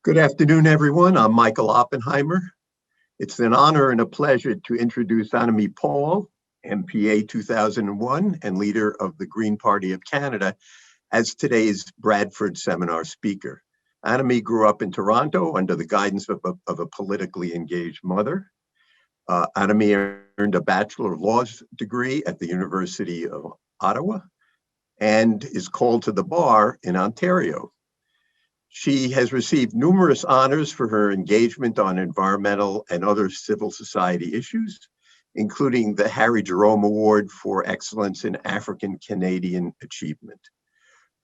Good afternoon, everyone. I'm Michael Oppenheimer. It's an honor and a pleasure to introduce Annamie Paul, MPA 2001 and leader of the Green Party of Canada, as today's Bradford Seminar speaker. Annamie grew up in Toronto under the guidance of a politically engaged mother. Annamie earned a Bachelor of Laws degree at the University of Ottawa and is called to the bar in Ontario. She has received numerous honors for her engagement on environmental and other civil society issues, including the Harry Jerome Award for Excellence in African Canadian Achievement.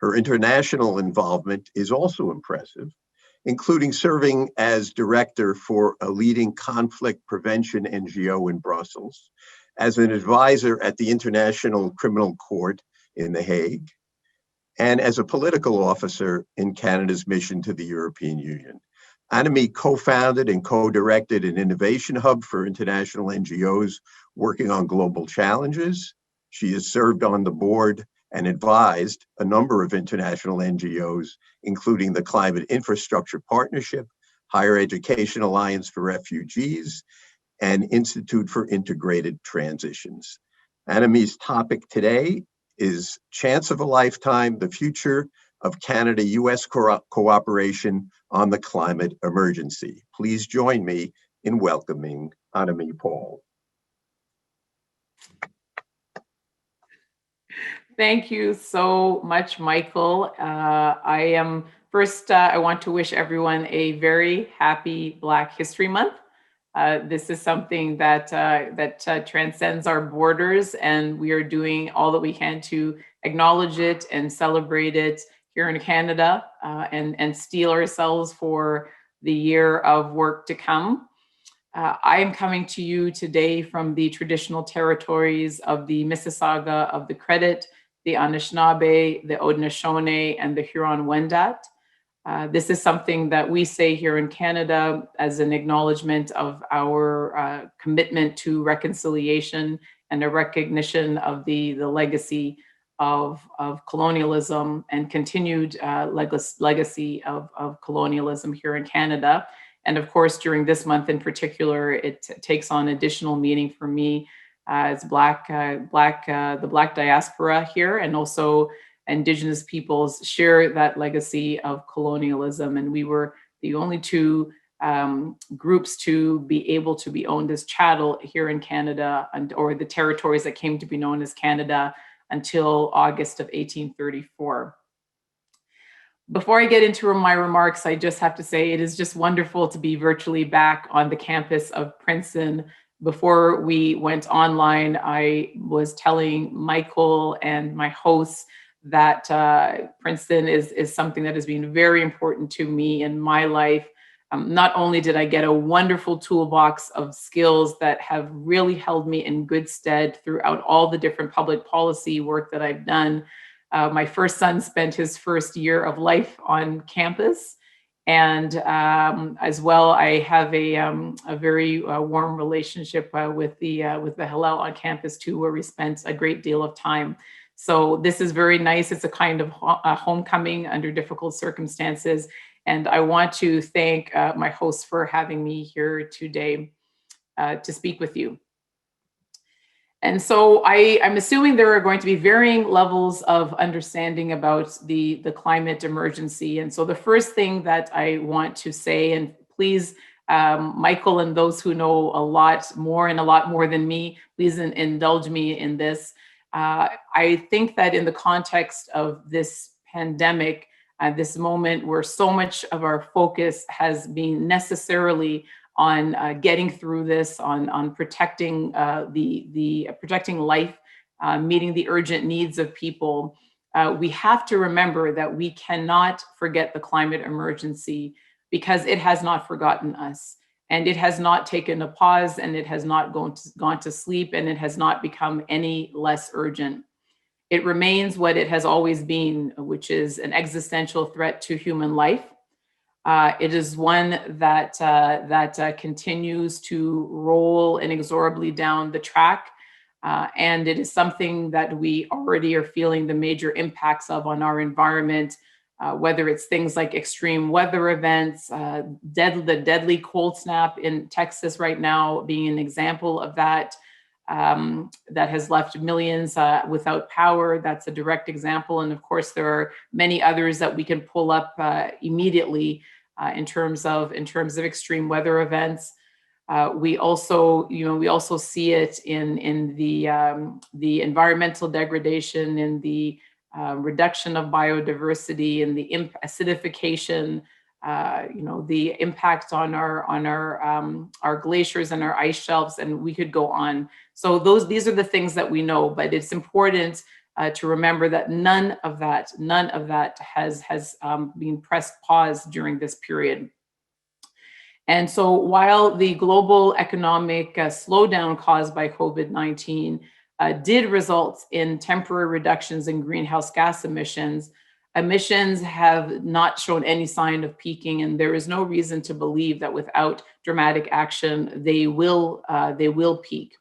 Her international involvement is also impressive, including serving as director for a leading conflict prevention NGO in Brussels, as an advisor at the International Criminal Court in The Hague, and as a political officer in Canada's mission to the European Union. Annamie co-founded and co-directed an innovation hub for international NGOs working on global challenges. She has served on the board and advised a number of international NGOs, including the Climate Infrastructure Partnership, Higher Education Alliance for Refugees, and Institute for Integrated Transitions. Annamie's topic today is Chance of a Lifetime, the Future of Canada-U.S. Cooperation on the Climate Emergency. Please join me in welcoming Annamie Paul. Thank you so much, Michael. I want to wish everyone a very happy Black History Month. This is something that transcends our borders, and we are doing all that we can to acknowledge it and celebrate it here in Canada, and steel ourselves for the year of work to come. I am coming to you today from the traditional territories of the Mississauga of the Credit, the Anishinaabe, the Haudenosaunee, and the Huron-Wendat. This is something that we say here in Canada as an acknowledgement of our commitment to reconciliation and a recognition of the legacy of colonialism and continued legacy of colonialism here in Canada. And of course, during this month in particular, it takes on additional meaning for me as the Black diaspora here, and also Indigenous peoples share that legacy of colonialism. And we were the only two groups to be able to be owned as chattel here in Canada, or the territories that came to be known as Canada until August of 1834. Before I get into my remarks, I just have to say it is just wonderful to be virtually back on the campus of Princeton. Before we went online, I was telling Michael and my hosts that Princeton is something that has been very important to me in my life. Not only did I get a wonderful toolbox of skills that have really held me in good stead throughout all the different public policy work that I've done. My first son spent his first year of life on campus. And as well, I have a very warm relationship with the Hillel on campus too, where we spent a great deal of time. So this is very nice. It's a kind of homecoming under difficult circumstances. And I want to thank my hosts for having me here today to speak with you. And so I'm assuming there are going to be varying levels of understanding about the climate emergency. And so the first thing that I want to say, and please, Michael and those who know a lot more than me, please indulge me in this. I think that in the context of this pandemic, this moment where so much of our focus has been necessarily on getting through this, on protecting protecting life, meeting the urgent needs of people, we have to remember that we cannot forget the climate emergency, because it has not forgotten us. And it has not taken a pause, and it has not gone to sleep, and it has not become any less urgent. It remains what it has always been, which is an existential threat to human life. It is one that continues to roll inexorably down the track. And it is something that we already are feeling the major impacts of on our environment, whether it's things like extreme weather events, the deadly cold snap in Texas right now being an example of that, that has left millions without power. That's a direct example. And of course, there are many others that we can pull up immediately in terms of extreme weather events. We also see it in the environmental degradation, in the reduction of biodiversity, and the acidification. The impact on our glaciers and our ice shelves, and we could go on. So these are the things that we know, but it's important to remember that none of that has been pressed pause during this period. And so while the global economic slowdown caused by COVID-19 did result in temporary reductions in greenhouse gas emissions, emissions have not shown any sign of peaking, and there is no reason to believe that without dramatic action, they will peak.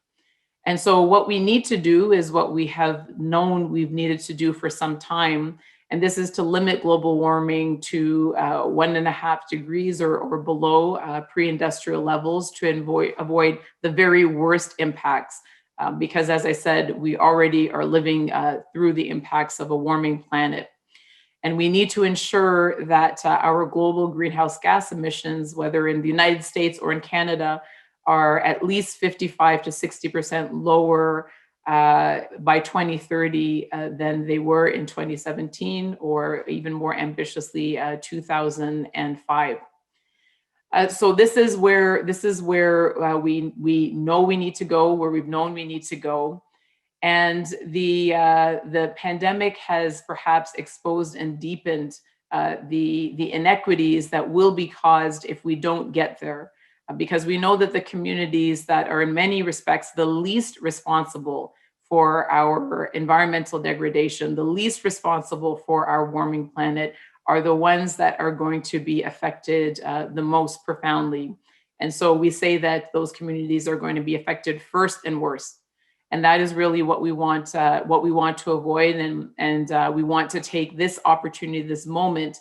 And so what we need to do is what we have known we've needed to do for some time, and this is to limit global warming to 1.5 degrees or below pre-industrial levels to avoid the very worst impacts. Because as I said, we already are living through the impacts of a warming planet. And we need to ensure that our global greenhouse gas emissions, whether in the United States or in Canada, are at least 55 to 60% lower by 2030 than they were in 2017, or even more ambitiously, 2005. So this is where we know we need to go, where we've known we need to go. And the pandemic has perhaps exposed and deepened the inequities that will be caused if we don't get there, because we know that the communities that are in many respects the least responsible for our environmental degradation, the least responsible for our warming planet, are the ones that are going to be affected the most profoundly. And so we say that those communities are going to be affected first and worst. And that is really what we want to avoid. And we want to take this opportunity, this moment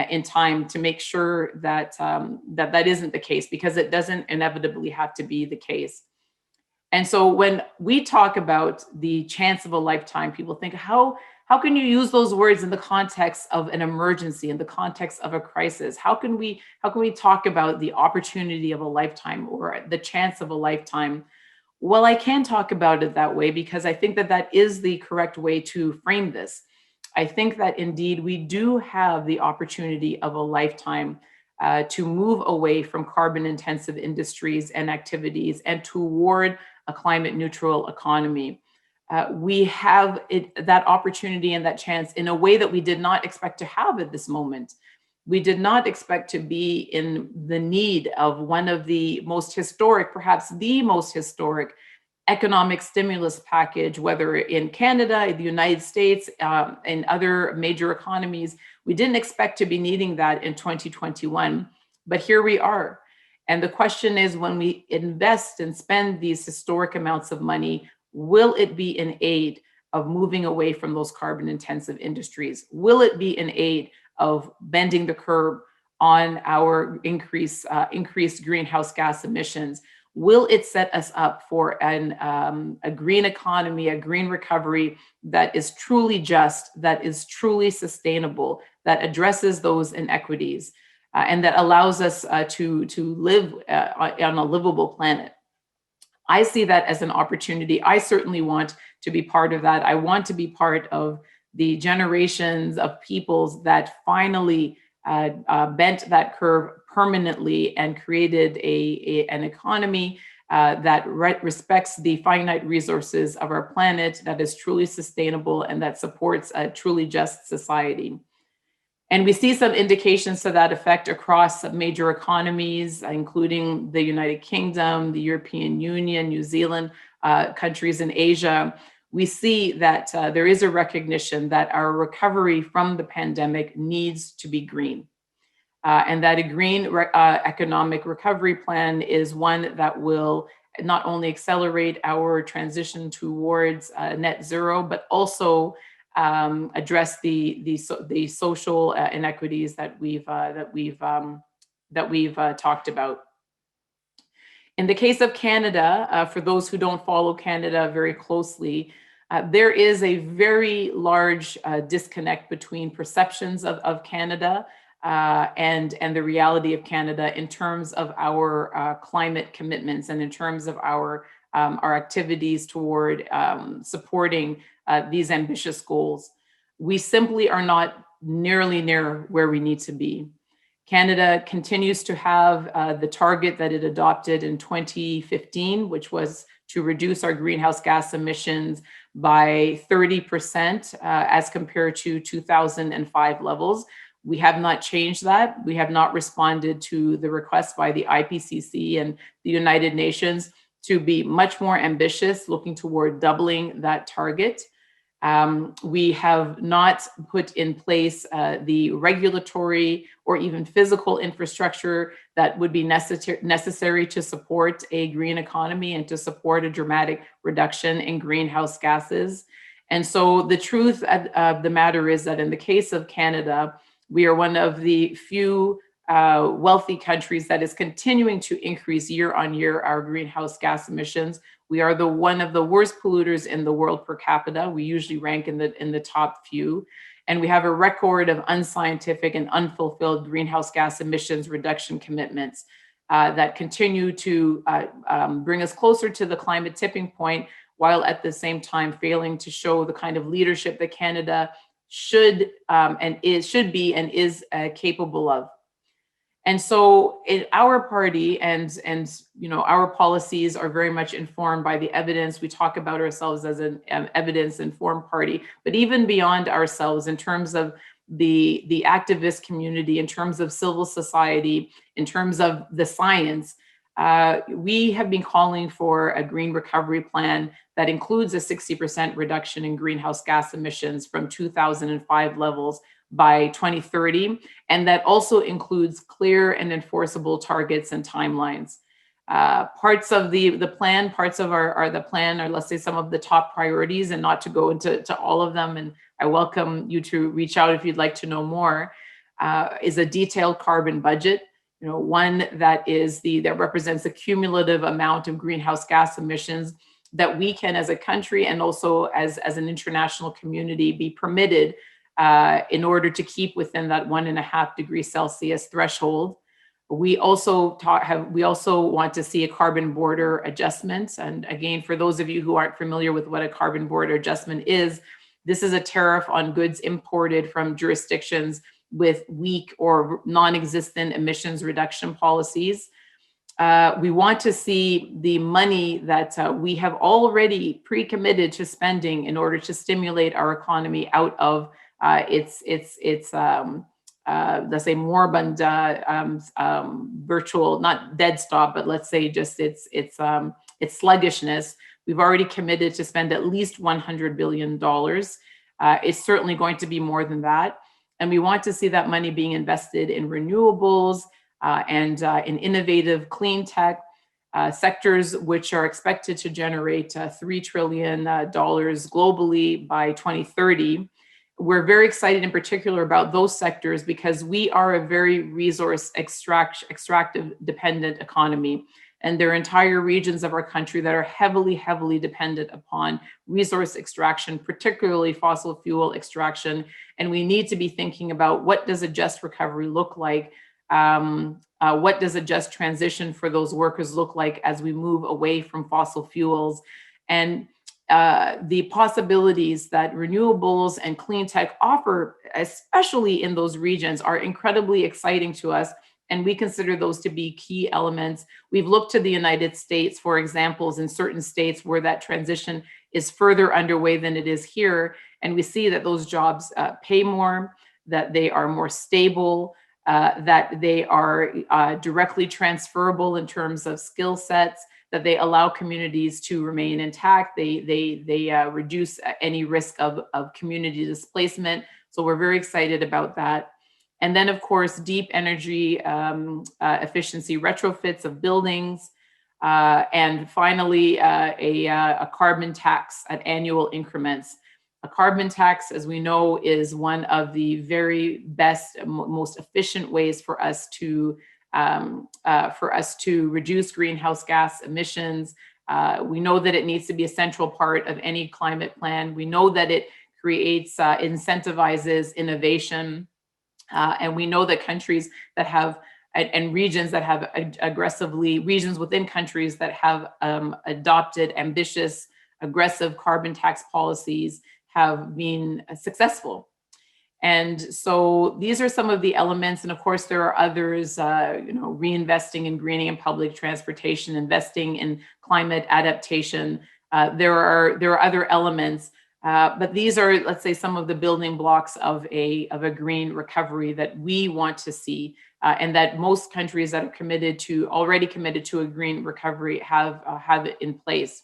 in time, to make sure that that isn't the case, because it doesn't inevitably have to be the case. And so when we talk about the chance of a lifetime, people think, how can you use those words in the context of an emergency, in the context of a crisis? How can we talk about the opportunity of a lifetime or the chance of a lifetime? Well, I can talk about it that way because I think that is the correct way to frame this. I think that indeed we do have the opportunity of a lifetime to move away from carbon-intensive industries and activities and toward a climate-neutral economy. We have that opportunity and that chance in a way that we did not expect to have at this moment. We did not expect to be in the need of one of the most historic, perhaps the most historic economic stimulus package, whether in Canada, the United States, and other major economies. We didn't expect to be needing that in 2021, but here we are. And the question is, when we invest and spend these historic amounts of money, will it be in aid of moving away from those carbon-intensive industries? Will it be in aid of bending the curve on our increased greenhouse gas emissions? Will it set us up for a green economy, a green recovery that is truly just, that is truly sustainable, that addresses those inequities, and that allows us to live on a livable planet? I see that as an opportunity. I certainly want to be part of that. I want to be part of the generations of peoples that finally bent that curve permanently and created an economy that respects the finite resources of our planet, that is truly sustainable, and that supports a truly just society. And we see some indications to that effect across major economies, including the United Kingdom, the European Union, New Zealand, countries in Asia. We see that there is a recognition that our recovery from the pandemic needs to be green. And that a green economic recovery plan is one that will not only accelerate our transition towards net zero, but also address the social inequities that we've talked about. In the case of Canada, for those who don't follow Canada very closely, there is a very large disconnect between perceptions of Canada and the reality of Canada in terms of our climate commitments and in terms of our activities toward supporting these ambitious goals. We simply are not nearly near where we need to be. Canada continues to have the target that it adopted in 2015, which was to reduce our greenhouse gas emissions by 30% as compared to 2005 levels. We have not changed that. We have not responded to the request by the IPCC and the United Nations to be much more ambitious, looking toward doubling that target. We have not put in place the regulatory or even physical infrastructure that would be necessary to support a green economy and to support a dramatic reduction in greenhouse gases. And so the truth of the matter is that in the case of Canada, we are one of the few wealthy countries that is continuing to increase year on year our greenhouse gas emissions. We are one of the worst polluters in the world per capita. We usually rank in the top few. And we have a record of unscientific and unfulfilled greenhouse gas emissions reduction commitments that continue to bring us closer to the climate tipping point, while at the same time failing to show the kind of leadership that Canada should be and is capable of. And so in our party and our policies are very much informed by the evidence. We talk about ourselves as an evidence-informed party, but even beyond ourselves, in terms of the activist community, in terms of civil society, in terms of the science, we have been calling for a green recovery plan that includes a 60% reduction in greenhouse gas emissions from 2005 levels by 2030, and that also includes clear and enforceable targets and timelines. Parts of the plan, parts of the plan are, let's say, some of the top priorities, and not to go into all of them, and I welcome you to reach out if you'd like to know more, is a detailed carbon budget, one that represents a cumulative amount of greenhouse gas emissions that we can, as a country and also as an international community, be permitted in order to keep within that 1.5 degrees Celsius threshold. We also want to see a carbon border adjustment. And again, for those of you who aren't familiar with what a carbon border adjustment is, this is a tariff on goods imported from jurisdictions with weak or non-existent emissions reduction policies. We want to see the money that we have already pre-committed to spending in order to stimulate our economy out of let's say moribund virtual, not dead stop, but let's say just its sluggishness. We've already committed to spend at least $100 billion. It's certainly going to be more than that. And we want to see that money being invested in renewables and in innovative clean tech sectors, which are expected to generate $3 trillion globally by 2030. We're very excited in particular about those sectors because we are a very resource extractive dependent economy. And there are entire regions of our country that are heavily, heavily dependent upon resource extraction, particularly fossil fuel extraction. And we need to be thinking about, what does a just recovery look like? What does a just transition for those workers look like as we move away from fossil fuels? And the possibilities that renewables and clean tech offer, especially in those regions, are incredibly exciting to us. And we consider those to be key elements. We've looked to the United States for examples in certain states where that transition is further underway than it is here. And we see that those jobs pay more, that they are more stable, that they are directly transferable in terms of skill sets, that they allow communities to remain intact. They reduce any risk of community displacement. So we're very excited about that. And then, of course, deep energy efficiency retrofits of buildings. And finally, a carbon tax at annual increments. A carbon tax, as we know, is one of the very best, most efficient ways for us to reduce greenhouse gas emissions. We know that it needs to be a central part of any climate plan. We know that it creates, incentivizes innovation. And we know that countries that have, and regions that have regions within countries that have adopted ambitious, aggressive carbon tax policies have been successful. And so these are some of the elements. And of course, there are others, reinvesting in greening and public transportation, investing in climate adaptation. There are other elements, but these are, let's say, some of the building blocks of a green recovery that we want to see, and that most countries that are already committed to a green recovery have it in place.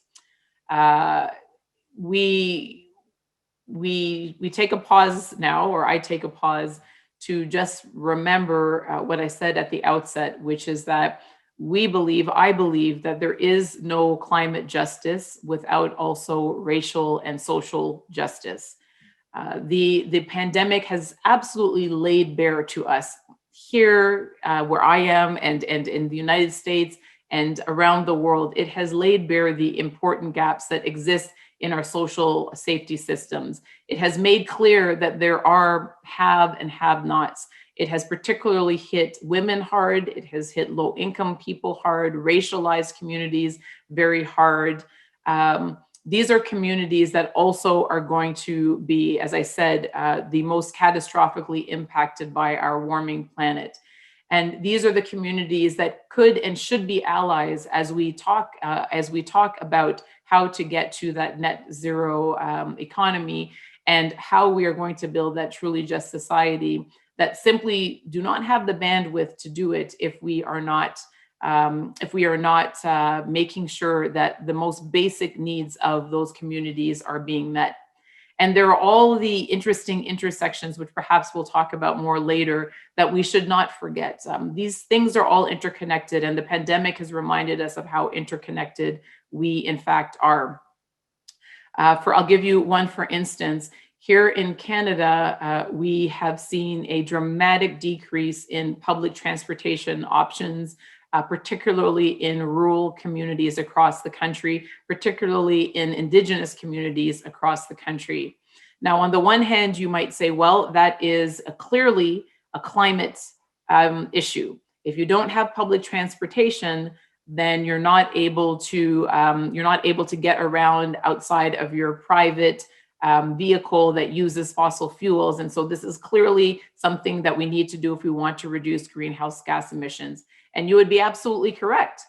We take a pause now, or I take a pause to just remember what I said at the outset, which is that I believe that there is no climate justice without also racial and social justice. The pandemic has absolutely laid bare to us here where I am, and in the United States and around the world. It has laid bare the important gaps that exist in our social safety systems. It has made clear that there are have and have-nots. It has particularly hit women hard. It has hit low-income people hard, racialized communities very hard. These are communities that also are going to be, as I said, the most catastrophically impacted by our warming planet. And these are the communities that could and should be allies as we talk about how to get to that net zero economy, and how we are going to build that truly just society, that simply do not have the bandwidth to do it if we are not making sure that the most basic needs of those communities are being met. And there are all the interesting intersections, which perhaps we'll talk about more later, that we should not forget. These things are all interconnected, and the pandemic has reminded us of how interconnected we in fact are. I'll give you one, for instance. Here in Canada, we have seen a dramatic decrease in public transportation options, particularly in rural communities across the country, particularly in Indigenous communities across the country. Now, on the one hand, you might say, well, that is clearly a climate issue. If you don't have public transportation, then you're not able to get around outside of your private vehicle that uses fossil fuels. And so this is clearly something that we need to do if we want to reduce greenhouse gas emissions. And you would be absolutely correct.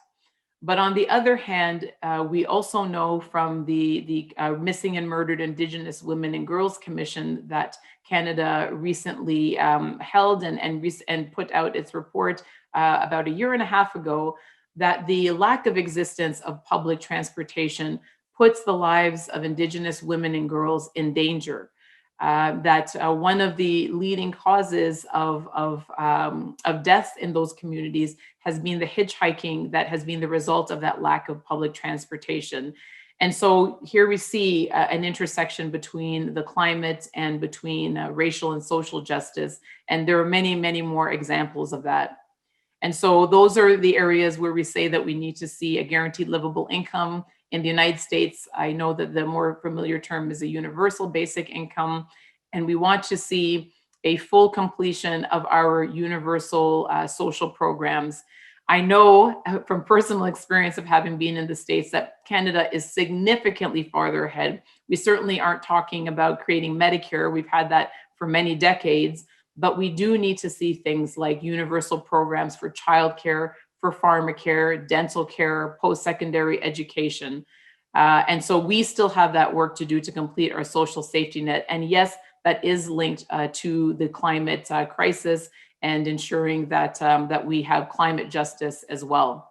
But on the other hand, we also know from the Missing and Murdered Indigenous Women and Girls Commission that Canada recently held and put out its report about a year and a half ago, that the lack of existence of public transportation puts the lives of Indigenous women and girls in danger. That one of the leading causes of deaths in those communities has been the hitchhiking that has been the result of that lack of public transportation. And so here we see an intersection between the climate and between racial and social justice. And there are many, many more examples of that. And so those are the areas where we say that we need to see a guaranteed livable income. In the United States, I know that the more familiar term is a universal basic income, and we want to see a full completion of our universal social programs. I know from personal experience of having been in the States that Canada is significantly farther ahead. We certainly aren't talking about creating Medicare. We've had that for many decades, but we do need to see things like universal programs for childcare, for pharmacare, dental care, post-secondary education. And so we still have that work to do to complete our social safety net. And yes, that is linked to the climate crisis and ensuring that, that we have climate justice as well.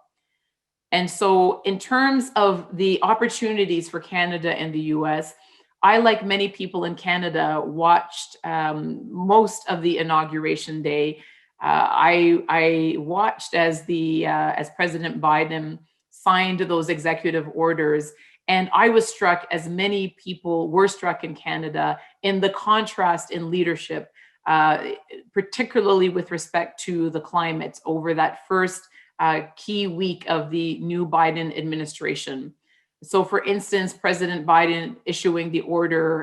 And so in terms of the opportunities for Canada and the US, I, like many people in Canada, watched most of the inauguration day. I watched as President Biden signed those executive orders. And I was struck, as many people were struck in Canada, in the contrast in leadership, particularly with respect to the climate over that first key week of the new Biden administration. So for instance, President Biden issuing the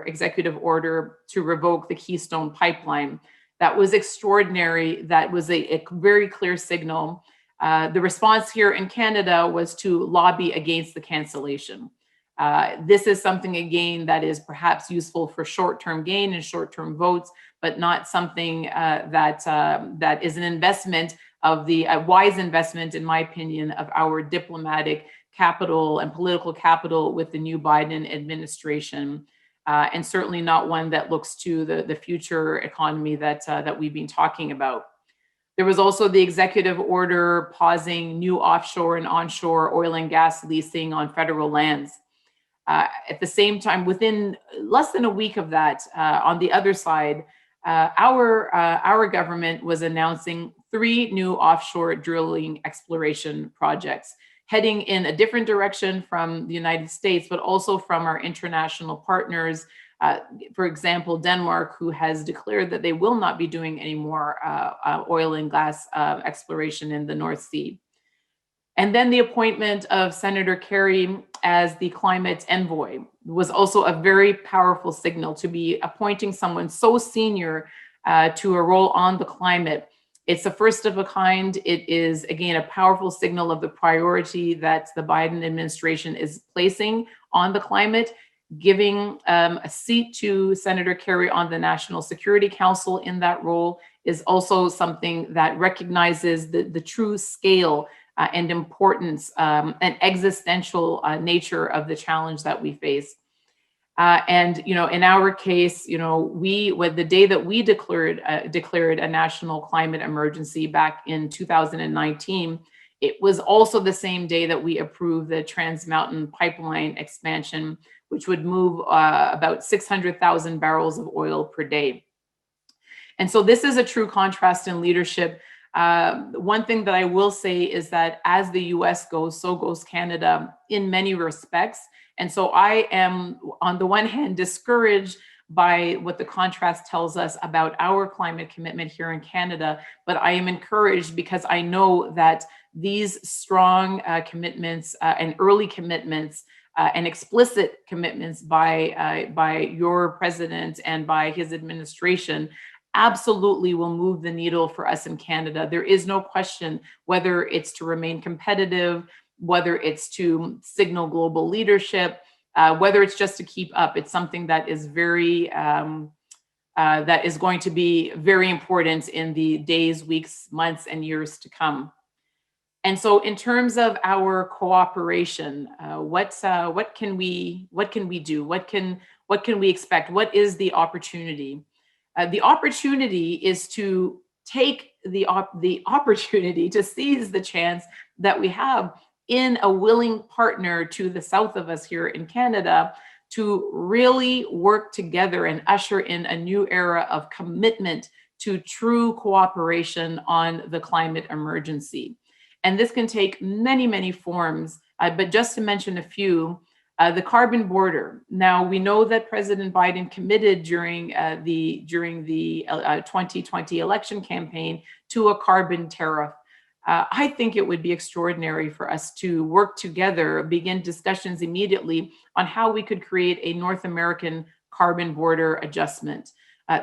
executive order to revoke the Keystone Pipeline, that was extraordinary. That was a very clear signal. The response here in Canada was to lobby against the cancellation. This is something, again, that is perhaps useful for short-term gain and short-term votes, but not something that is an investment of a wise investment, in my opinion, of our diplomatic capital and political capital with the new Biden administration, and certainly not one that looks to the future economy that we've been talking about. There was also the executive order pausing new offshore and onshore oil and gas leasing on federal lands. At the same time, within less than a week of that, on the other side, our government was announcing 3 new offshore drilling exploration projects, heading in a different direction from the United States, but also from our international partners. For example, Denmark, who has declared that they will not be doing any more oil and gas exploration in the North Sea. And then the appointment of Senator Kerry as the climate envoy was also a very powerful signal, to be appointing someone so senior to a role on the climate. It's the first of a kind. It is, again, a powerful signal of the priority that the Biden administration is placing on the climate. Giving a seat to Senator Kerry on the National Security Council in that role is also something that recognizes the true scale and importance and existential nature of the challenge that we face. And in our case, the day that we declared a national climate emergency back in 2019, it was also the same day that we approved the Trans Mountain Pipeline expansion, which would move about 600,000 barrels of oil per day. And so this is a true contrast in leadership. One thing that I will say is that as the US goes, so goes Canada in many respects. And so I am, on the one hand, discouraged by what the contrast tells us about our climate commitment here in Canada, but I am encouraged because I know that these strong commitments and early commitments and explicit commitments by your president and by his administration absolutely will move the needle for us in Canada. There is no question whether it's to remain competitive, whether it's to signal global leadership, whether it's just to keep up. It's something that is that is going to be very important in the days, weeks, months, and years to come. And so, in terms of our cooperation, what can we do? What can we expect? What is the opportunity? The opportunity is to take the opportunity to seize the chance that we have in a willing partner to the south of us here in Canada to really work together and usher in a new era of commitment to true cooperation on the climate emergency. And this can take many, many forms, but just to mention a few, the carbon border. Now, we know that President Biden committed during the 2020 election campaign to a carbon tariff. I think it would be extraordinary for us to work together, begin discussions immediately on how we could create a North American carbon border adjustment.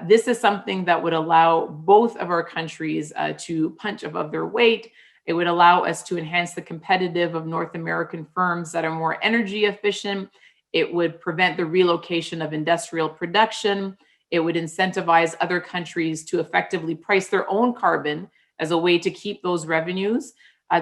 This is something that would allow both of our countries to punch above their weight. It would allow us to enhance the competitive of North American firms that are more energy efficient. It would prevent the relocation of industrial production. It would incentivize other countries to effectively price their own carbon as a way to keep those revenues.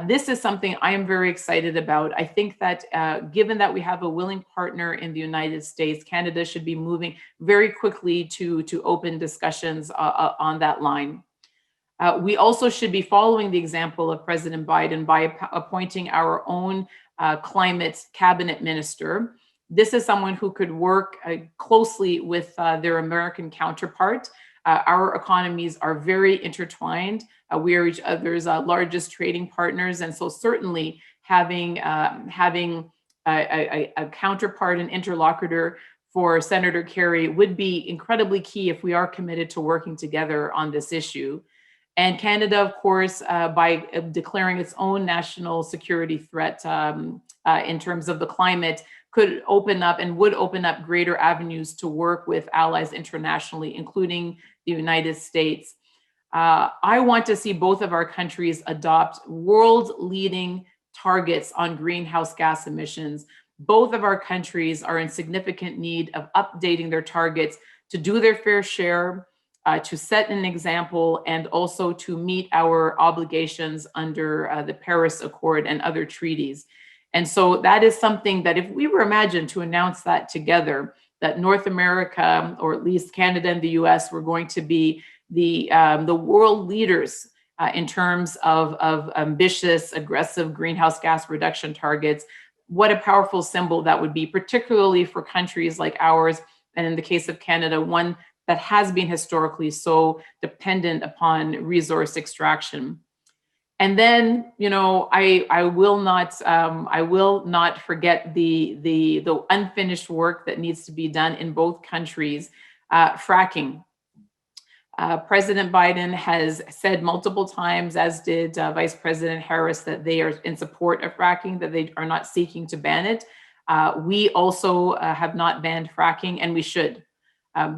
This is something I am very excited about. I think that given that we have a willing partner in the United States, Canada should be moving very quickly to open discussions on that line. We also should be following the example of President Biden by appointing our own climate cabinet minister. This is someone who could work closely with their American counterpart. Our economies are very intertwined. We are each other's largest trading partners. And so certainly having a counterpart and interlocutor for Senator Kerry would be incredibly key if we are committed to working together on this issue. And Canada, of course, by declaring its own national security threat in terms of the climate, could open up and would open up greater avenues to work with allies internationally, including the United States. I want to see both of our countries adopt world-leading targets on greenhouse gas emissions. Both of our countries are in significant need of updating their targets to do their fair share, to set an example, and also to meet our obligations under the Paris Accord and other treaties. And so that is something that if we were imagined to announce that together, that North America, or at least Canada and the US, were going to be the world leaders in terms of ambitious, aggressive greenhouse gas reduction targets, what a powerful symbol that would be, particularly for countries like ours, and in the case of Canada, one that has been historically so dependent upon resource extraction. And then, you know, I will not forget the unfinished work that needs to be done in both countries. Fracking. President Biden has said multiple times, as did Vice President Harris, that they are in support of fracking, that they are not seeking to ban it. We also have not banned fracking, and we should.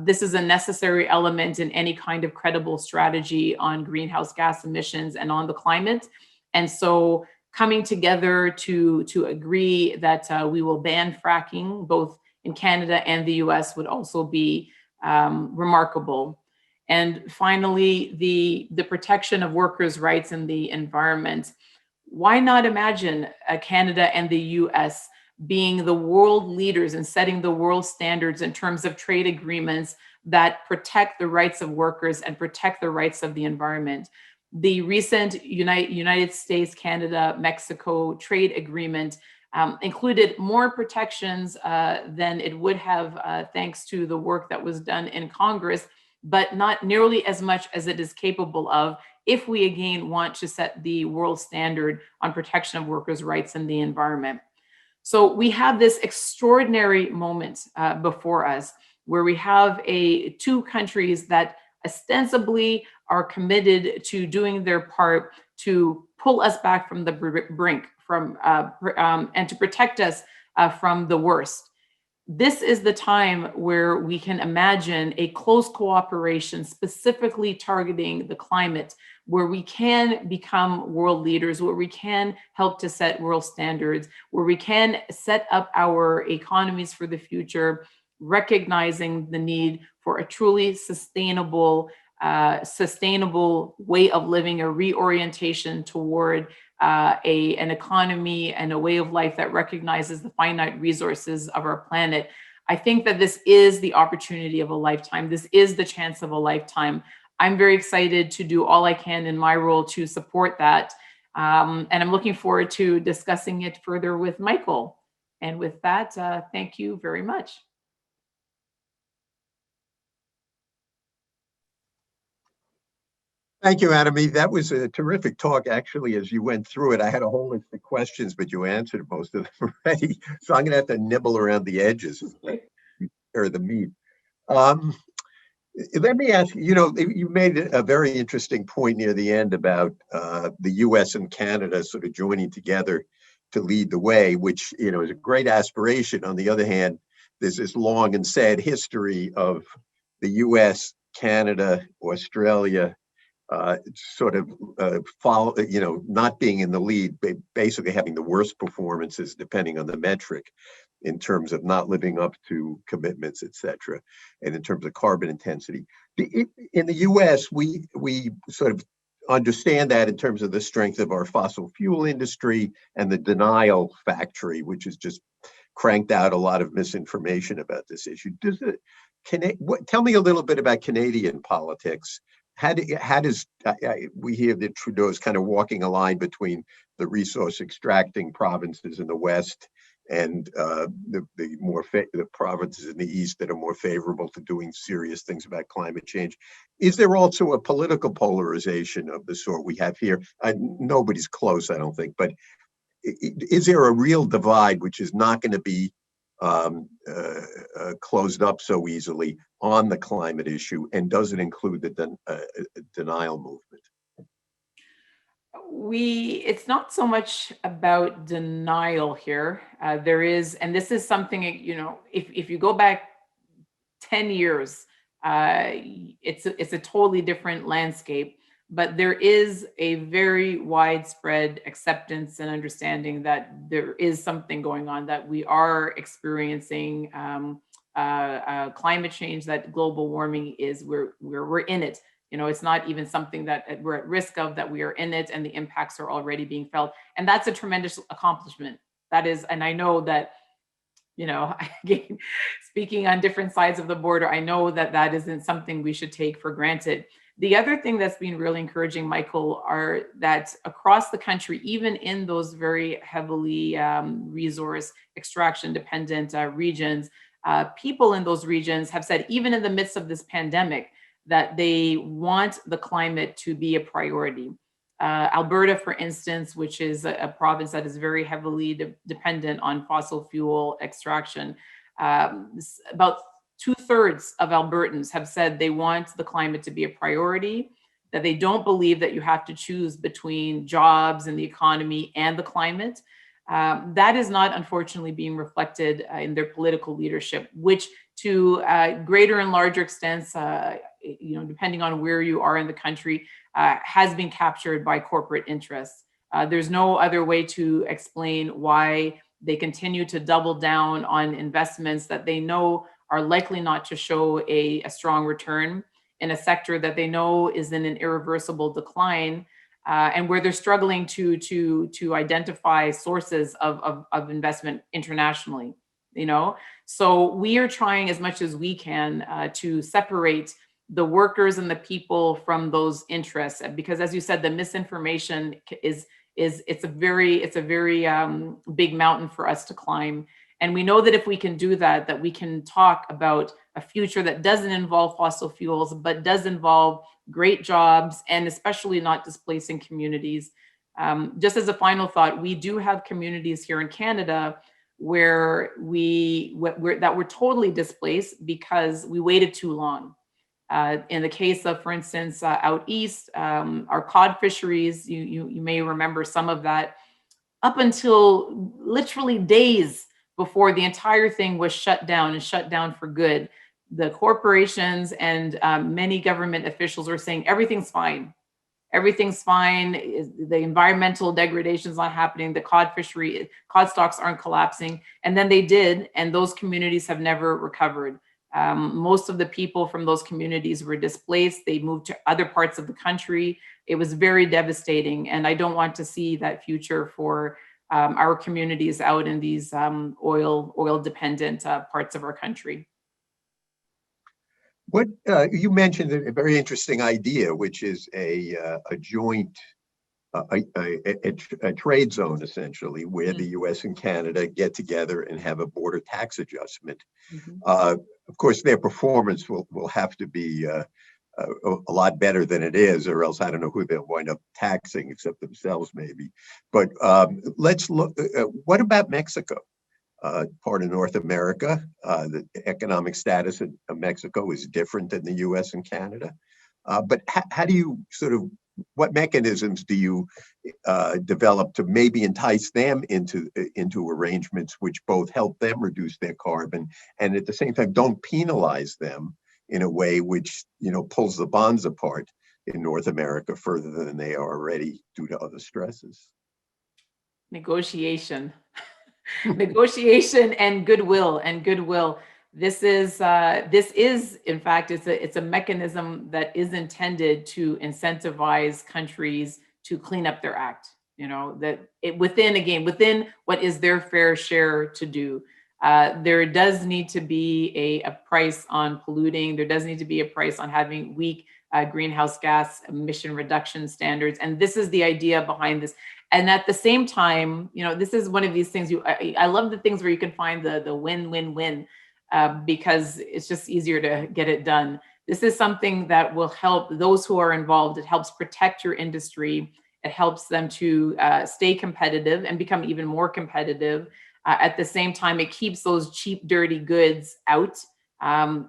This is a necessary element in any kind of credible strategy on greenhouse gas emissions and on the climate. And so coming together to agree that we will ban fracking, both in Canada and the US, would also be remarkable. And finally, the protection of workers' rights in the environment. Why not imagine Canada and the US being the world leaders and setting the world standards in terms of trade agreements that protect the rights of workers and protect the rights of the environment? The recent United States, Canada, Mexico trade agreement included more protections than it would have thanks to the work that was done in Congress, but not nearly as much as it is capable of if we again want to set the world standard on protection of workers' rights and the environment. So we have this extraordinary moment before us where we have two countries that ostensibly are committed to doing their part to pull us back from the brink and to protect us from the worst. This is the time where we can imagine a close cooperation specifically targeting the climate, where we can become world leaders, where we can help to set world standards, where we can set up our economies for the future, recognizing the need for a truly sustainable way of living, a reorientation toward an economy and a way of life that recognizes the finite resources of our planet. I think that this is the opportunity of a lifetime. This is the chance of a lifetime. I'm very excited to do all I can in my role to support that. And I'm looking forward to discussing it further with Michael. And with that, thank you very much. Thank you, Annamie. That was a terrific talk, actually, as you went through it. I had a whole list of questions, but you answered most of them already. So I'm going to have to nibble around the edges or the meat. Let me ask you, you made a very interesting point near the end about the US and Canada sort of joining together to lead the way, which, is a great aspiration. On the other hand, there's this long and sad history of the US, Canada, Australia, follow, not being in the lead, basically having the worst performances, depending on the metric, in terms of not living up to commitments, et cetera, and in terms of carbon intensity. In the US, we sort of understand that in terms of the strength of our fossil fuel industry and the denial factory, which has just cranked out a lot of misinformation about this issue. Tell me a little bit about Canadian politics. How does we hear that Trudeau's kind of walking a line between the resource extracting provinces in the West and the provinces in the East that are more favorable to doing serious things about climate change? Is there also a political polarization of the sort we have here? Nobody's close, I don't think, but is there a real divide which is not going to be closed up so easily on the climate issue, and does it include the denial movement? It's not so much about denial here. There is, and this is something, if you go back 10 years, it's a totally different landscape, but there is a very widespread acceptance and understanding that there is something going on, that we are experiencing climate change, that global warming is, we're in it. It's not even something that we're at risk of, that we are in it and the impacts are already being felt. And that's a tremendous accomplishment. That is, and I know that, again, speaking on different sides of the border, I know that that isn't something we should take for granted. The other thing that's been really encouraging, Michael, are that across the country, even in those very heavily resource extraction dependent regions, people in those regions have said, even in the midst of this pandemic, that they want the climate to be a priority. Alberta, for instance, which is a province that is very heavily dependent on fossil fuel extraction, about 2/3 of Albertans have said they want the climate to be a priority, that they don't believe that you have to choose between jobs and the economy and the climate. That is not, unfortunately, being reflected in their political leadership, which to greater and larger extents, depending on where you are in the country, has been captured by corporate interests. There's no other way to explain why they continue to double down on investments that they know are likely not to show a strong return in a sector that they know is in an irreversible decline, and where they're struggling to identify sources of investment internationally. So we are trying as much as we can to separate the workers and the people from those interests, because, as you said, the misinformation it's a very big mountain for us to climb. And we know that if we can do that, that we can talk about a future that doesn't involve fossil fuels, but does involve great jobs, and especially not displacing communities. Just as a final thought, we do have communities here in Canada where we're totally displaced because we waited too long. In the case of, for instance, out east, our cod fisheries, you may remember some of that, up until literally days before the entire thing was shut down, and shut down for good, the corporations and many government officials were saying everything's fine. Everything's fine. The environmental degradation is not happening. The cod stocks aren't collapsing. And then they did, and those communities have never recovered. Most of the people from those communities were displaced. They moved to other parts of the country. It was very devastating. And I don't want to see that future for our communities out in these oil dependent parts of our country. What you mentioned a very interesting idea, which is a joint a trade zone, essentially, where the U.S. and Canada get together and have a border tax adjustment. Of course, their performance will have to be a lot better than it is, or else I don't know who they'll wind up taxing, except themselves maybe. But let's look. What about Mexico? Part of North America, the economic status of Mexico is different than the U.S. and Canada. But how do you what mechanisms do you develop to maybe entice them into arrangements which both help them reduce their carbon and at the same time don't penalize them in a way which pulls the bonds apart in North America further than they are already due to other stresses? Negotiation. Negotiation and goodwill. This is in fact, it's a mechanism that is intended to incentivize countries to clean up their act. Within what is their fair share to do. There does need to be a price on polluting. There does need to be a price on having weak greenhouse gas emission reduction standards. And this is the idea behind this. And at the same time, this is one of these things I love the things where you can find the win-win-win because it's just easier to get it done. This is something that will help those who are involved. It helps protect your industry. It helps them to stay competitive and become even more competitive. At the same time, it keeps those cheap, dirty goods out.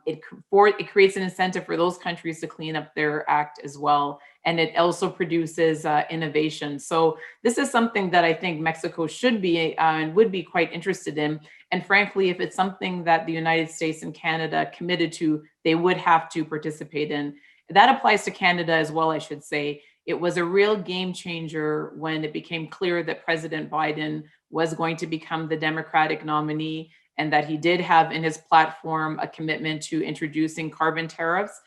It creates an incentive for those countries to clean up their act as well. And it also produces innovation. So this is something that I think Mexico should be and would be quite interested in. And frankly, if it's something that the United States and Canada committed to, they would have to participate in. That applies to Canada as well, I should say. It was a real game changer when it became clear that President Biden was going to become the Democratic nominee, and that he did have in his platform a commitment to introducing carbon tariffs.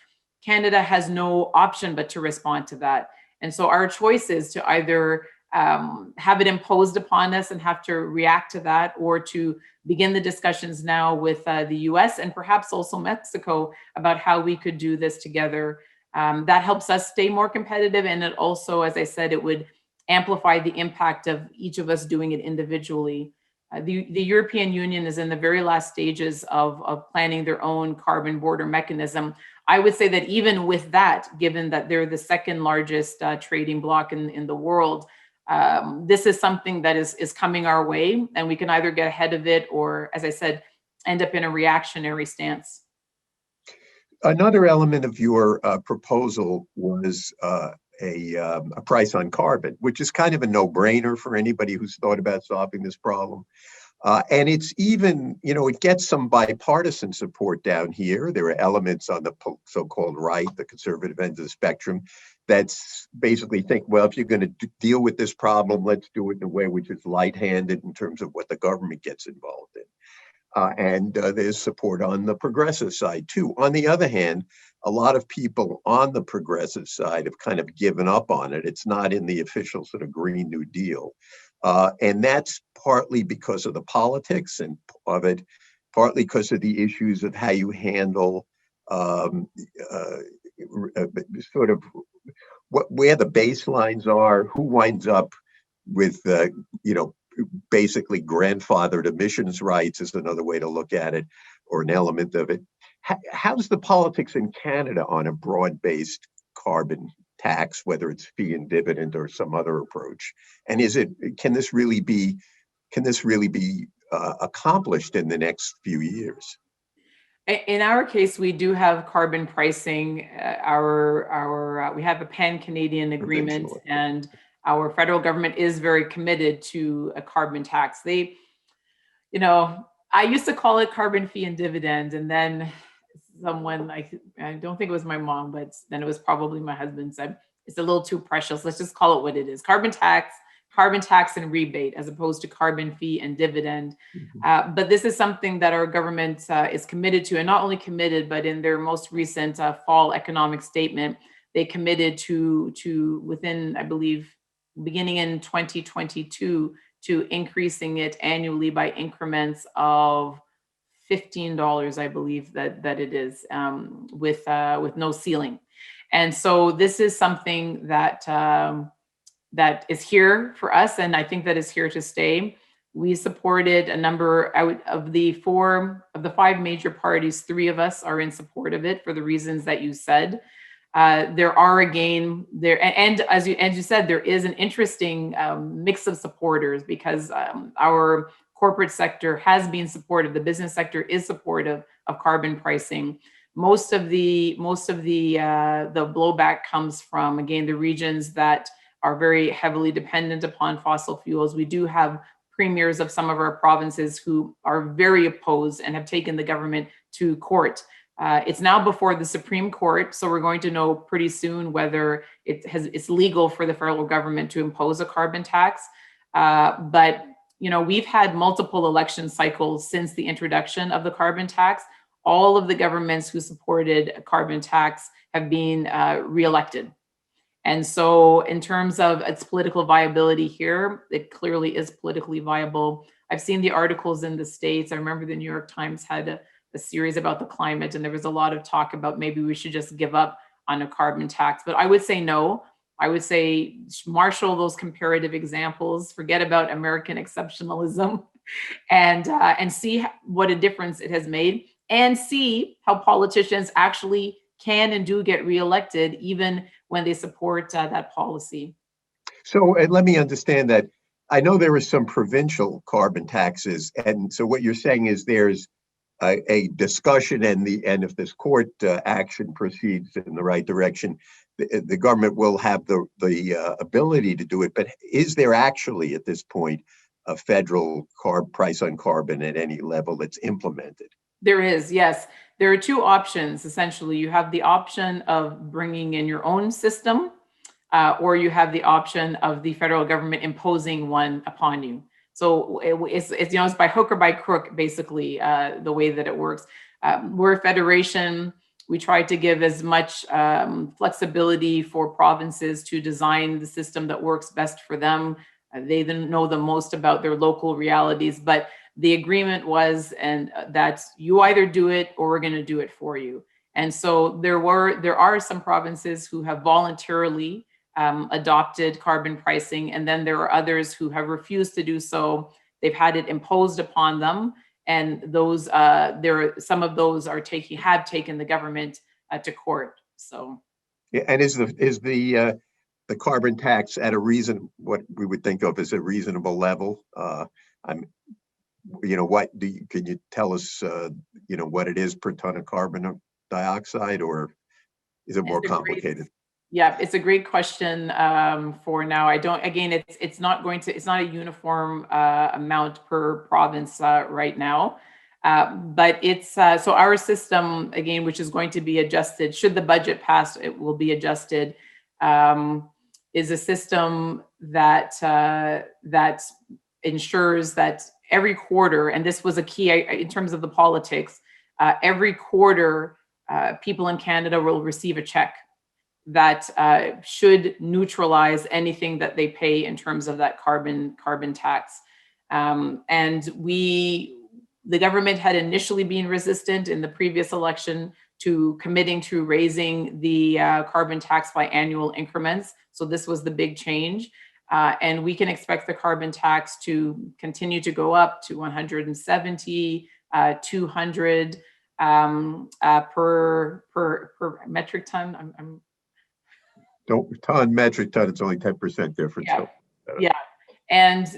Canada has no option but to respond to that. And so our choice is to either have it imposed upon us and have to react to that, or to begin the discussions now with the US and perhaps also Mexico about how we could do this together. That helps us stay more competitive. And it also, as I said, it would amplify the impact of each of us doing it individually. The European Union is in the very last stages of planning their own carbon border mechanism. I would say that even with that, given that they're the second largest trading bloc in the world, this is something that is coming our way, and we can either get ahead of it or, as I said, end up in a reactionary stance. Another element of your proposal was a price on carbon, which is kind of a no-brainer for anybody who's thought about solving this problem. And it's even, it gets some bipartisan support down here. There are elements on the so-called right, the conservative end of the spectrum, that's basically think, well, if you're going to deal with this problem, let's do it in a way which is light-handed in terms of what the government gets involved in. And there's support on the progressive side too. On the other hand, a lot of people on the progressive side have kind of given up on it. It's not in the official sort of Green New Deal. And that's partly because of the politics and of it, partly because of the issues of how you handle sort of where the baselines are, who winds up with, basically grandfathered emissions rights is another way to look at it, or an element of it. How's the politics in Canada on a broad-based carbon tax, whether it's fee and dividend or some other approach? And can this really be accomplished in the next few years? In our case, we do have carbon pricing. We have a pan-Canadian agreement, and our federal government is very committed to a carbon tax. I used to call it carbon fee and dividend, and then someone, I don't think it was my mom, but then it was probably my husband, said, it's a little too precious. Let's just call it what it is. Carbon tax and rebate, as opposed to carbon fee and dividend. Mm-hmm. But this is something that our government is committed to, and not only committed, but in their most recent fall economic statement, they committed to within, I believe, beginning in 2022, to increasing it annually by increments of $15, I believe that it is, with no ceiling. And so this is something that that is here for us, and I think that is here to stay. We supported a number of the five major parties. 3 of us are in support of it for the reasons that you said. There are and as you said, there is an interesting mix of supporters, because our corporate sector has been supportive. The business sector is supportive of carbon pricing. Most of the blowback comes from, again, the regions that are very heavily dependent upon fossil fuels. We do have premiers of some of our provinces who are very opposed and have taken the government to court. It's now before the Supreme Court, so we're going to know pretty soon whether it's legal for the federal government to impose a carbon tax. But we've had multiple election cycles since the introduction of the carbon tax. All of the governments who supported a carbon tax have been reelected. And so in terms of its political viability here, it clearly is politically viable. I've seen the articles in the States. I remember the New York Times had a series about the climate, and there was a lot of talk about maybe we should just give up on a carbon tax. But I would say no. I would say marshal those comparative examples, forget about American exceptionalism, and see what a difference it has made, and see how politicians actually can and do get reelected, even when they support that policy. So let me understand that. I know there are some provincial carbon taxes, and so what you're saying is there's a discussion, and if this court action proceeds in the right direction, the government will have the ability to do it. But is there actually at this point a federal price on carbon at any level that's implemented? There is, yes. There are two options, essentially. You have the option of bringing in your own system, or you have the option of the federal government imposing one upon you. So it's it's by hook or by crook, basically, the way that it works. We're a federation. We try to give as much flexibility for provinces to design the system that works best for them. They then know the most about their local realities, but the agreement was, and that you either do it or we're going to do it for you. And so there are some provinces who have voluntarily adopted carbon pricing, and then there are others who have refused to do so. They've had it imposed upon them, and those some of those have taken the government to court. So, yeah, and is the carbon tax at what we would think of as a reasonable level? I'm can you tell us what it is per ton of carbon dioxide, or is it more complicated? Yeah, it's a great question. For now, I don't. Again, it's not a uniform amount per province right now, but it's so our system, again, which is going to be adjusted should the budget pass. It will be adjusted. Is a system that ensures that every quarter, and this was a key in terms of the politics, every quarter, people in Canada will receive a check that should neutralize anything that they pay in terms of that carbon tax. And the government had initially been resistant in the previous election to committing to raising the carbon tax by annual increments. So this was the big change. And we can expect the carbon tax to continue to go up to 170, 200 per metric ton. Metric ton, it's only 10% difference. Yeah. So. Yeah. And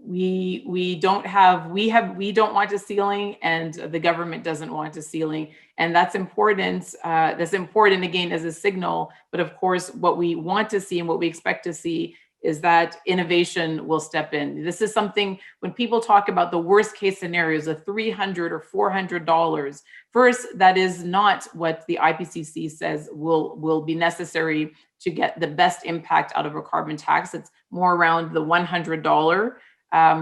we don't want a ceiling, and the government doesn't want a ceiling. And that's important. That's important, again, as a signal. But of course, what we want to see and what we expect to see is that innovation will step in. This is something, when people talk about the worst case scenarios of $300 or $400, first, that is not what the IPCC says will be necessary to get the best impact out of a carbon tax. It's more around the $100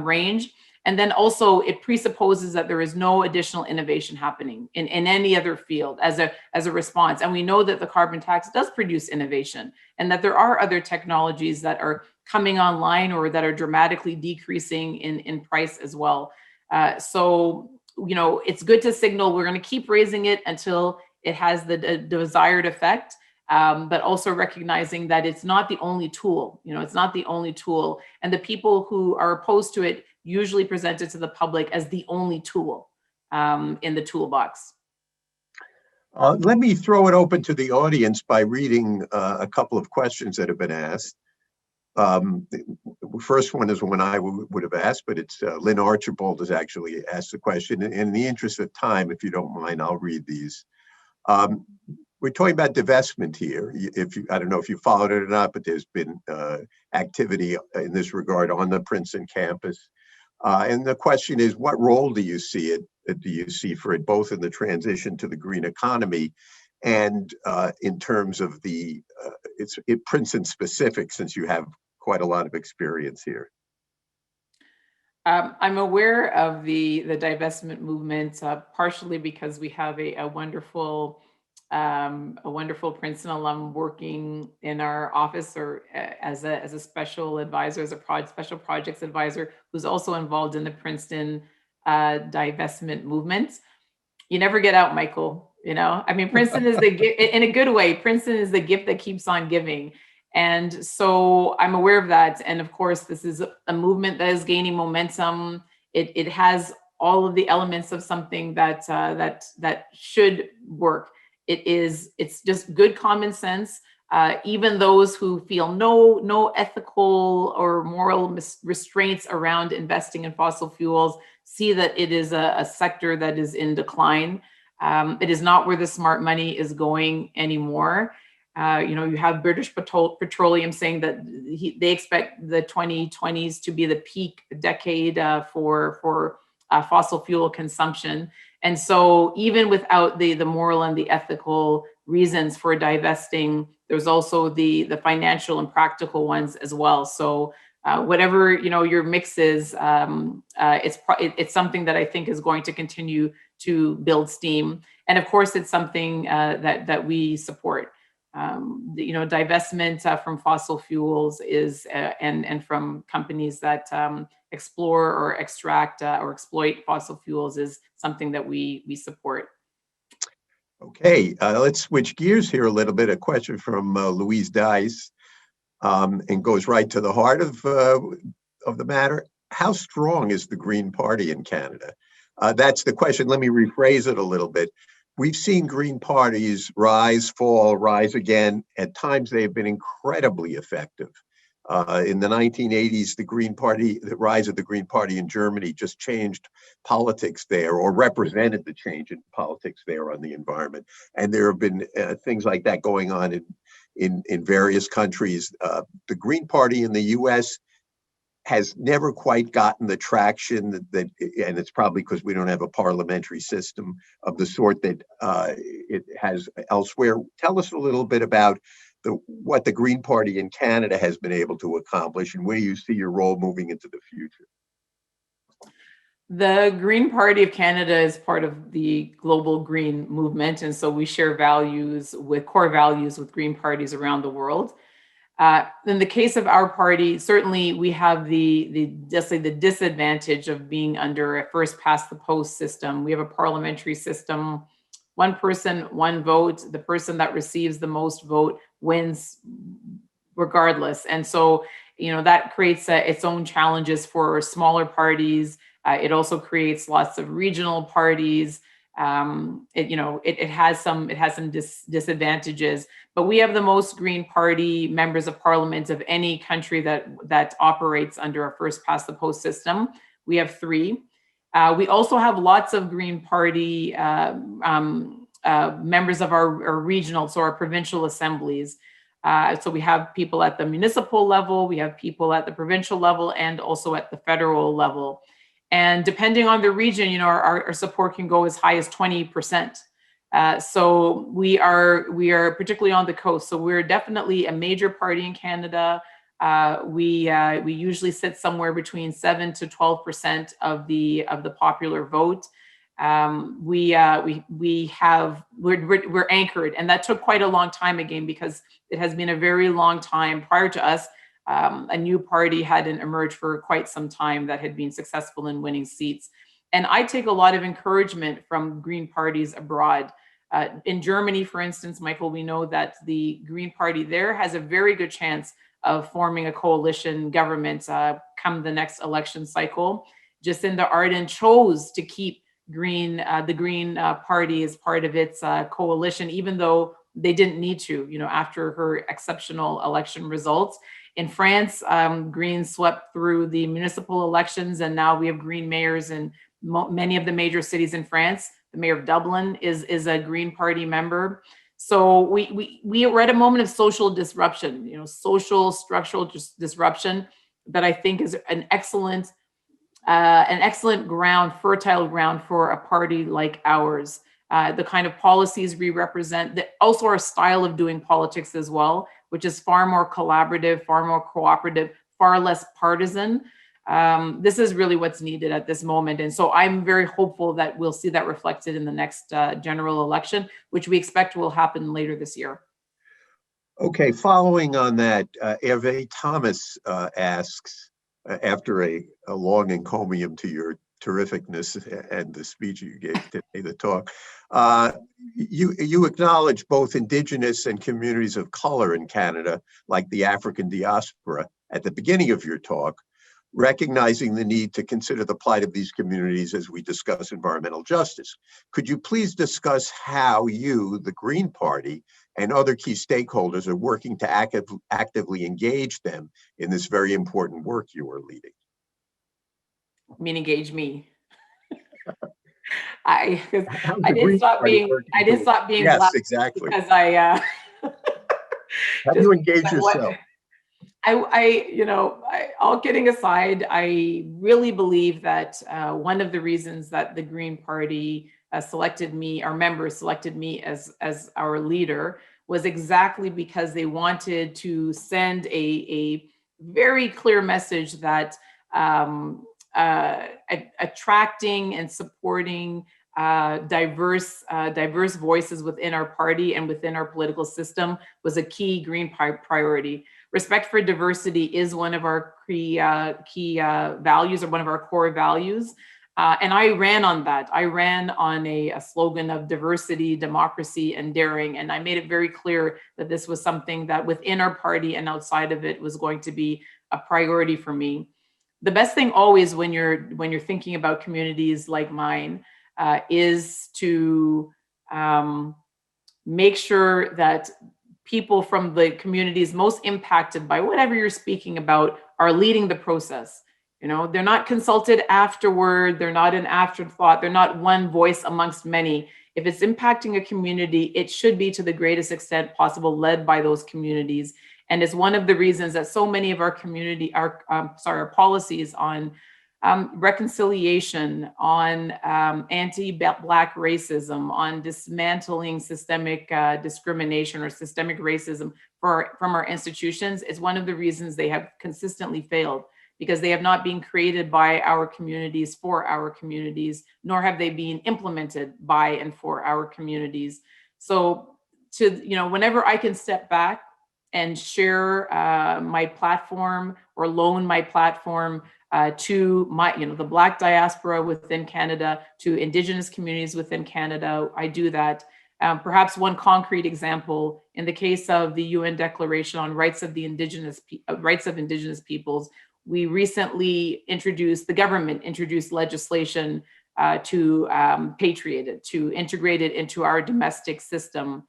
range. And then also it presupposes that there is no additional innovation happening in any other field as a response. And we know that the carbon tax does produce innovation, and that there are other technologies that are coming online or that are dramatically decreasing in price as well. So, it's good to signal we're going to keep raising it until it has the desired effect. But also recognizing that it's not the only tool, it's not the only tool. And the people who are opposed to it usually present it to the public as the only tool in the toolbox. Let me throw it open to the audience by reading a couple of questions that have been asked. The first one is one I would have asked, but it's Lynn Archibald has actually asked the question. And in the interest of time, if you don't mind, I'll read these. We're talking about divestment here. I don't know if you followed it or not, but there's been activity in this regard on the Princeton campus. And the question is, what role do you see for it, both in the transition to the green economy and in terms of it's Princeton specific, since you have quite a lot of experience here? I'm aware of the divestment movement, partially because we have a wonderful Princeton alum working in our office, or as a special advisor, as a special projects advisor, who's also involved in the Princeton divestment movement. You never get out, Michael. Princeton is the gift in a good way. Princeton is the gift that keeps on giving. And so I'm aware of that. And of course, this is a movement that is gaining momentum. It has all of the elements of something that should work. It's just good common sense. Even those who feel no ethical or moral restraints around investing in fossil fuels see that it is a sector that is in decline. It is not where the smart money is going anymore. You have British Petroleum saying that they expect the 2020s to be the peak decade for fossil fuel consumption. And so even without the moral and the ethical reasons for divesting, there's also the financial and practical ones as well. So whatever your mix is, it's something that I think is going to continue to build steam. And of course, it's something that we support. Divestment from fossil fuels is and from companies that explore or extract or exploit fossil fuels is something that we support. Okay, let's switch gears here a little bit. A question from Louise Dice, and goes right to the heart of the matter. How strong is the Green Party in Canada? That's the question. Let me rephrase it a little bit. We've seen Green parties rise, fall, rise again. At times, they have been incredibly effective. In the 1980s, the rise of the Green Party in Germany just changed politics there, or represented the change in politics there on the environment. And there have been things like that going on in various countries. The Green Party in the U.S. has never quite gotten the traction that and it's probably because we don't have a parliamentary system of the sort that it has elsewhere. Tell us a little bit about what the Green Party in Canada has been able to accomplish, and where you see your role moving into the future. The Green Party of Canada is part of the global green movement, and so we share core values with green parties around the world. In the case of our party, certainly we have the disadvantage of being under a first past the post system. We have a parliamentary system, one person, one vote. The person that receives the most vote wins regardless. And so, that creates its own challenges for smaller parties. It also creates lots of regional parties. It has some disadvantages, but we have the most Green Party members of parliament of any country that operates under a first past the post system. We have 3. We also have lots of Green Party members of our regional, so our provincial assemblies. So we have people at the municipal level, we have people at the provincial level, and also at the federal level. And depending on the region, our support can go as high as 20%. So we are particularly on the coast. So we're definitely a major party in Canada. We usually sit somewhere between 7 to 12% of the popular vote. We're anchored, and that took quite a long time again, because it has been a very long time prior to us. A new party hadn't emerged for quite some time that had been successful in winning seats. And I take a lot of encouragement from Green parties abroad. In Germany, for instance, Michael, we know that the Green Party there has a very good chance of forming a coalition government come the next election cycle. Jacinda Ardern chose to keep the Green Party as part of its coalition, even though they didn't need to, after her exceptional election results. In France, Greens swept through the municipal elections, and now we have Green mayors in many of the major cities in France. The mayor of Dublin is a Green Party member. So we're at a moment of social disruption, social structural disruption that I think is an excellent ground, fertile ground for a party like ours. The kind of policies we represent, also our style of doing politics as well, which is far more collaborative, far more cooperative, far less partisan. This is really what's needed at this moment. And so I'm very hopeful that we'll see that reflected in the next general election, which we expect will happen later this year. Okay, following on that, Hervé Thomas asks, after a long encomium to your terrificness and the speech you gave today, the talk, you acknowledge both Indigenous and communities of color in Canada, like the African diaspora, at the beginning of your talk, recognizing the need to consider the plight of these communities as we discuss environmental justice. Could you please discuss how you, the Green Party, and other key stakeholders are working to actively engage them in this very important work you are leading? Mean engage me. I, 'cause How's the Green Party working I didn't stop being Yes, Black exactly. because I How do just you because engage I what yourself? all kidding aside, I really believe that one of the reasons that the Green Party selected me, our members selected me as our leader, was exactly because they wanted to send a very clear message that um, attracting and supporting diverse voices within our party and within our political system was a key Green priority. Respect for diversity is one of our key values, or one of our core values. And I ran on that. I ran on a slogan of diversity, democracy, and daring. And I made it very clear that this was something that within our party and outside of it was going to be a priority for me. The best thing always when you're thinking about communities like mine is to make sure that people from the communities most impacted by whatever you're speaking about are leading the process. They're not consulted afterward. They're not an afterthought. They're not one voice amongst many. If it's impacting a community, it should be to the greatest extent possible led by those communities. And it's one of the reasons that so many of our our policies on reconciliation, on anti-Black racism, on dismantling systemic discrimination or systemic racism from our institutions is one of the reasons they have consistently failed, because they have not been created by our communities for our communities, nor have they been implemented by and for our communities. So whenever I can step back and share my platform or loan my platform to the Black diaspora within Canada, to Indigenous communities within Canada, I do that. Perhaps one concrete example, in the case of the UN Declaration on Rights of Indigenous Peoples, we recently the government introduced legislation to patriate it, to integrate it into our domestic system.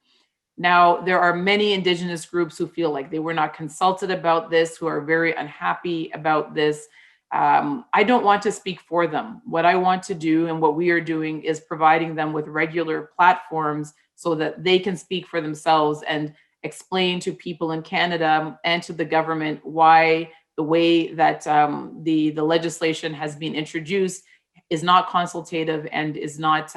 Now, there are many Indigenous groups who feel like they were not consulted about this, who are very unhappy about this. I don't want to speak for them. What I want to do and what we are doing is providing them with regular platforms so that they can speak for themselves and explain to people in Canada and to the government why the way that the legislation has been introduced is not consultative and is not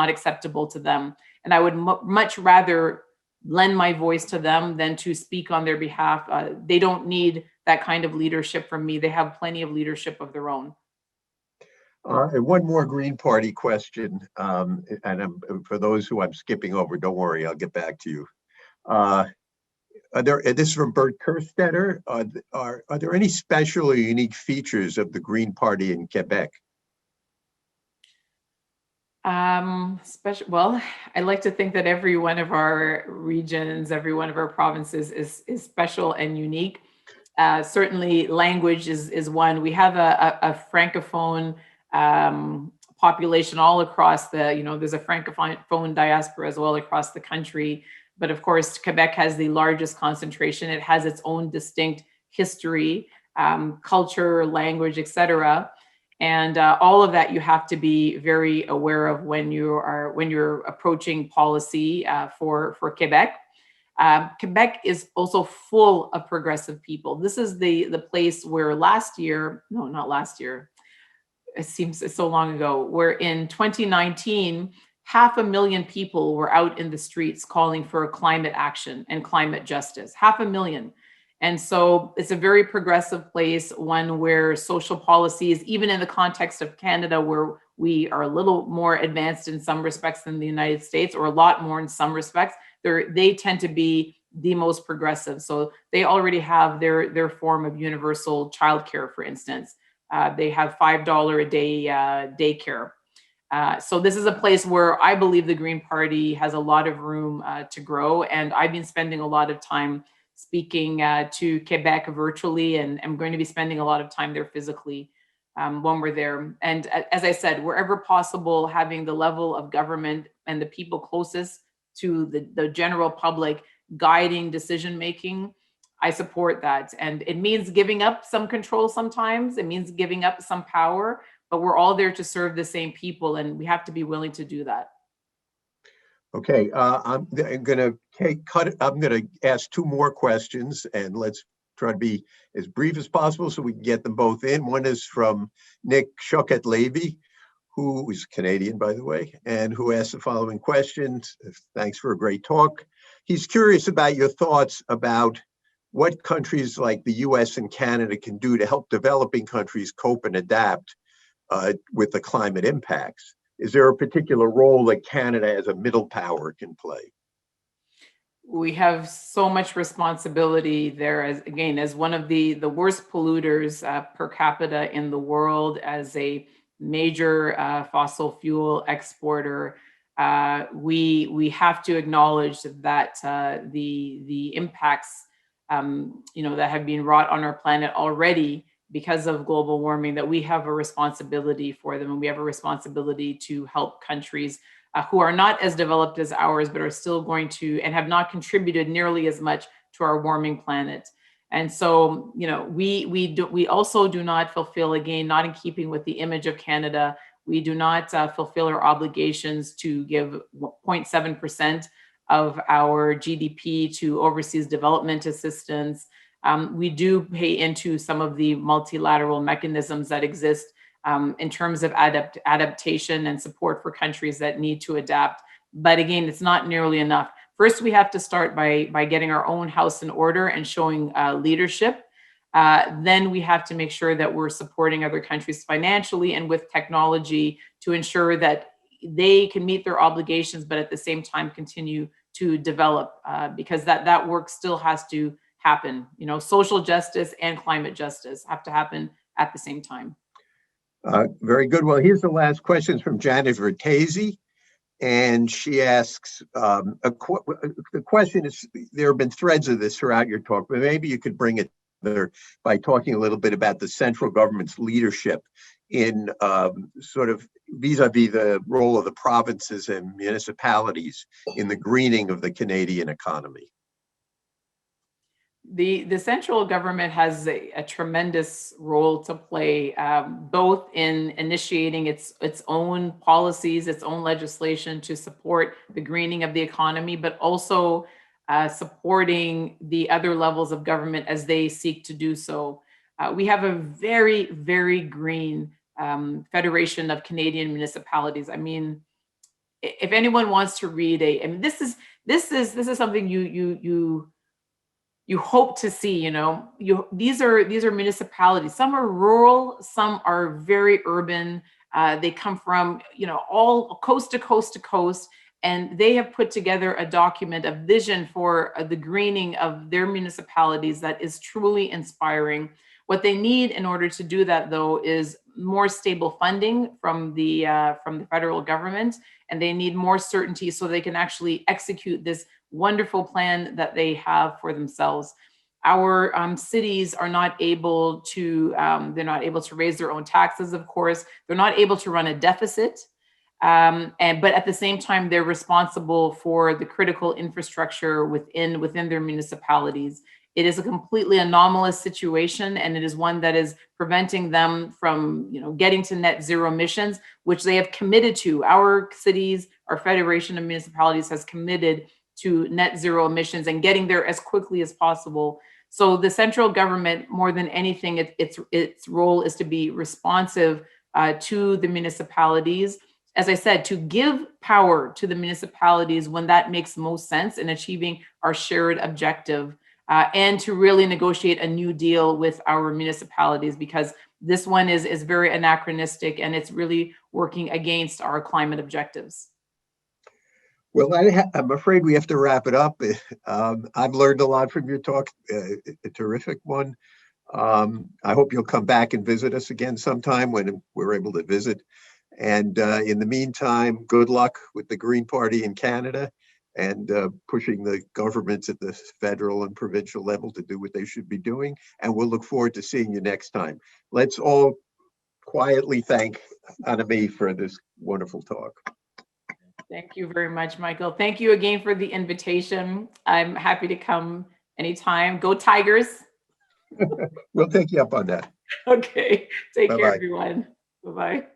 acceptable to them. And I would much rather lend my voice to them than to speak on their behalf. They don't need that kind of leadership from me. They have plenty of leadership of their own. And one more Green Party question, and for those who I'm skipping over, don't worry, I'll get back to you. This is from Bert Kerstetter. Are there any special or unique features of the Green Party in Quebec? Well, I like to think that every one of our regions, every one of our provinces is special and unique. Certainly language is one. We have a Francophone population all across there's a Francophone diaspora as well across the country. But of course, Quebec has the largest concentration. It has its own distinct history, culture, language, etc. And all of that you have to be very aware of when you're approaching policy for Quebec. Quebec is also full of progressive people. This is the place where not last year, it seems so long ago, where in 2019, 500,000 people were out in the streets calling for climate action and climate justice. 500,000. And so it's a very progressive place, one where social policies, even in the context of Canada, where we are a little more advanced in some respects than the United States, or a lot more in some respects, they tend to be the most progressive. So they already have their form of universal childcare, for instance. They have $5 a day daycare. So this is a place where I believe the Green Party has a lot of room to grow. And I've been spending a lot of time speaking to Quebec virtually, and I'm going to be spending a lot of time there physically when we're there. And as I said, wherever possible, having the level of government and the people closest to the general public, guiding decision making, I support that. And it means giving up some control sometimes. It means giving up some power, but we're all there to serve the same people, and we have to be willing to do that. Okay, I'm gonna I'm gonna ask two more questions, and let's try to be as brief as possible so we can get them both in. One is from Nick Choquette-Levy, who is Canadian, by the way, and who asked the following questions. Thanks for a great talk. He's curious about your thoughts about what countries like the U.S. and Canada can do to help developing countries cope and adapt with the climate impacts. Is there a particular role that Canada as a middle power can play? We have so much responsibility there as one of the worst polluters per capita in the world, as a major fossil fuel exporter. We have to acknowledge that the impacts that have been wrought on our planet already because of global warming, that we have a responsibility for them, and we have a responsibility to help countries who are not as developed as ours, but are still going to and have not contributed nearly as much to our warming planet. And so, we also do not fulfill, again, not in keeping with the image of Canada, we do not fulfill our obligations to give 0.7% of our GDP to overseas development assistance. We do pay into some of the multilateral mechanisms that exist in terms of adaptation and support for countries that need to adapt. But again, it's not nearly enough. First, we have to start by getting our own house in order and showing leadership. Then we have to make sure that we're supporting other countries financially and with technology to ensure that they can meet their obligations, but at the same time continue to develop, because that work still has to happen. Social justice and climate justice have to happen at the same time. Very good. Well, here's the last question from Janet Vertese. And she asks, the question is, there have been threads of this throughout your talk, but maybe you could bring it together by talking a little bit about the central government's leadership in sort of vis-a-vis the role of the provinces and municipalities in the greening of the Canadian economy. The central government has a tremendous role to play, both in initiating its own policies, its own legislation to support the greening of the economy, but also supporting the other levels of government as they seek to do so. We have a very, very green Federation of Canadian Municipalities. I mean, if anyone wants to read this is something you hope to see. These are municipalities. Some are rural, some are very urban. They come from all coast to coast to coast, and they have put together a document, a vision for the greening of their municipalities that is truly inspiring. What they need in order to do that, though, is more stable funding from the federal government, and they need more certainty so they can actually execute this wonderful plan that they have for themselves. Our cities are not able to, they're not able to raise their own taxes, of course. They're not able to run a deficit. But at the same time, they're responsible for the critical infrastructure within their municipalities. It is a completely anomalous situation, and it is one that is preventing them from, getting to net zero emissions, which they have committed to. Our cities, our Federation of Municipalities has committed to net zero emissions and getting there as quickly as possible. So the central government, more than anything, its role is to be responsive to the municipalities. As I said, to give power to the municipalities when that makes most sense in achieving our shared objective, and to really negotiate a new deal with our municipalities, because this one is very anachronistic and it's really working against our climate objectives. Well, I'm afraid we have to wrap it up. I've learned a lot from your talk, a terrific one. I hope you'll come back and visit us again sometime when we're able to visit. And in the meantime, good luck with the Green Party in Canada and pushing the governments at the federal and provincial level to do what they should be doing. And we'll look forward to seeing you next time. Let's all quietly thank Annamie for this wonderful talk. Thank you very much, Michael. Thank you again for the invitation. I'm happy to come anytime. Go Tigers. We'll take you up on that. Okay. Take care, Bye-bye. everyone. Bye-bye.